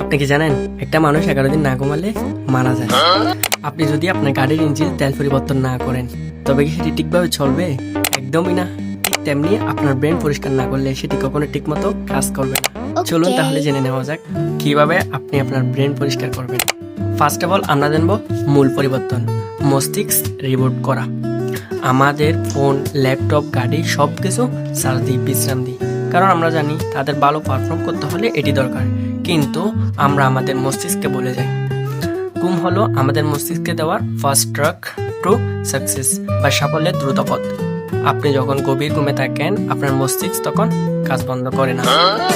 আপনি কি জানেন একটা মানুষ 11 দিন না ঘুমালে মারা যায়। আপনি যদি আপনার গাড়ির ইঞ্জিন তেল পরিবর্তন না করেন তবে কি সেটি ঠিকভাবে চলবে? একদমই না। ঠিক তেমনি আপনার ব্রেন পরিষ্কার না করলে সেটি কখনো ঠিক মতো কাজ করবে না। চলুন তাহলে জেনে নেওয়া যাক কিভাবে আপনি আপনার ব্রেন পরিষ্কার করবেন। ফার্স্ট অফ অল আমরা জানবো মূল পরিবর্তন, মস্তিষ্ক রিবুট করা। আমাদের ফোন, ল্যাপটপ, গাড়ি সব কিছু চার্জ দিই, বিশ্রাম দিই, কারণ আমরা জানি তাদের ভালো পারফর্ম করতে হলে এটি দরকার। কিন্তু আমরা আমাদের মস্তিষ্ককে বলে যাই। ঘুম হলো আমাদের মস্তিষ্ককে দেওয়ার ফার্স্ট ট্রাক টু সাকসেস বা সাফল্যের দ্রুত পথ। আপনি যখন গভীর ঘুমে থাকেন আপনার মস্তিষ্ক তখন কাজ বন্ধ করে না।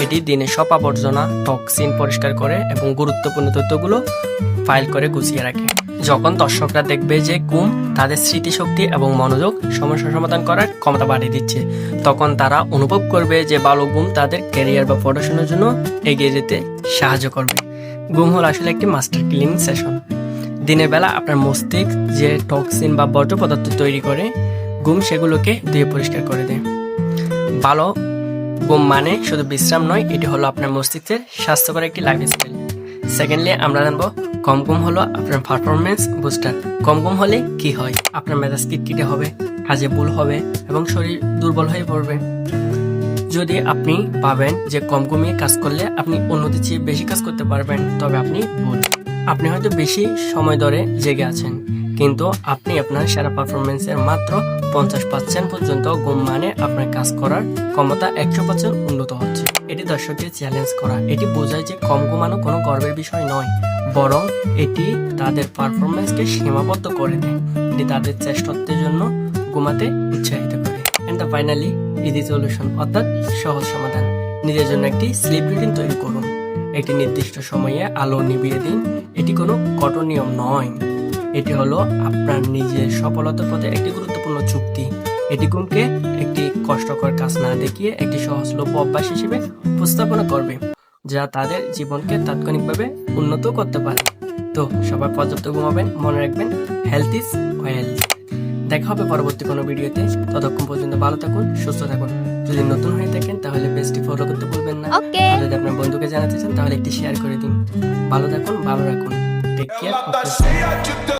এটি দিনে সব আবর্জনা, টক্সিন পরিষ্কার করে এবং গুরুত্বপূর্ণ তথ্যগুলো ফাইল করে গুছিয়ে রাখে। যখন দর্শকরা দেখবে যে ঘুম তাদের স্মৃতিশক্তি এবং মনোযোগ সমস্যা সমাধান করার ক্ষমতা বাড়িয়ে দিচ্ছে, তখন তারা অনুভব করবে যে ভালো ঘুম তাদের ক্যারিয়ার বা পড়াশোনার জন্য এগিয়ে যেতে সাহায্য করবে। ঘুম হলো আসলে একটি মাস্টার ক্লিনিং সেশন। দিনের বেলা আপনার মস্তিষ্ক যে টক্সিন বা বর্জ্য পদার্থ তৈরি করে, ঘুম সেগুলোকে ধুয়ে পরিষ্কার করে দেয়। ভালো ঘুম মানে শুধু বিশ্রাম নয়, এটি হলো আপনার মস্তিষ্কের স্বাস্থ্যকর একটি লাইফস্টাইল। সেকেন্ডলি আমরা জানবো কম ঘুম হলো আপনার পারফরমেন্স বুস্টার। কম ঘুম হলে কি হয়? আপনার মেজাজ খিটখিটে হবে, কাজে ভুল হবে এবং শরীর দুর্বল হয়ে পড়বে। যদি আপনি ভাবেন যে কম ঘুমিয়ে কাজ করলে আপনি অন্যদের চেয়ে বেশি কাজ করতে পারবেন, তবে আপনি ভুল। আপনি হয়তো বেশি সময় ধরে জেগে আছেন, কিন্তু আপনি আপনার সেরা পারফরমেন্সের মাত্র 50% পর্যন্ত ঘুম মানে আপনার কাজ করার ক্ষমতা 100% উন্নত হচ্ছে। এটি দর্শকদের চ্যালেঞ্জ করা। এটি বোঝায় যে কম ঘুমানো কোনো গর্বের বিষয় নয়, বরং এটি তাদের পারফরমেন্সকে সীমাবদ্ধ করে দেয়। এটি তাদের চেষ্টার জন্য ঘুমাতে উৎসাহিত করে। এন্ড ফাইনালি ইজি সলিউশন, অর্থাৎ সহজ সমাধান। নিজের জন্য একটি স্লিপ রুটিন তৈরি করুন। একটি নির্দিষ্ট সময়ে আলো নিভিয়ে দিন। এটি কোনো কঠোর নিয়ম নয়, এটি হলো আপনার নিজের সফলতার পথে একটি গুরুত্বপূর্ণ চুক্তি। এটি ঘুমকে একটি কষ্টকর কাজ না দেখিয়ে একটি সহজলভ্য অভ্যাস হিসেবে উপস্থাপনা করবে, যা তাদের জীবনকে তাৎক্ষণিকভাবে উন্নত করতে পারে। তো সবাই পর্যাপ্ত ঘুমাবেন, মনে রাখবেন হেলথ ইজ ওয়েলথ। দেখা হবে পরবর্তী কোনো ভিডিওতে। ততক্ষণ পর্যন্ত ভালো থাকুন, সুস্থ থাকুন। যদি নতুন হয়ে থাকেন তাহলে পেজটি ফলো করতে ভুলবেন না। আর যদি আপনার বন্ধুকে জানাতে চান তাহলে একটি শেয়ার করে দিন। ভালো থাকুন, ভালো রাখুন। Take care.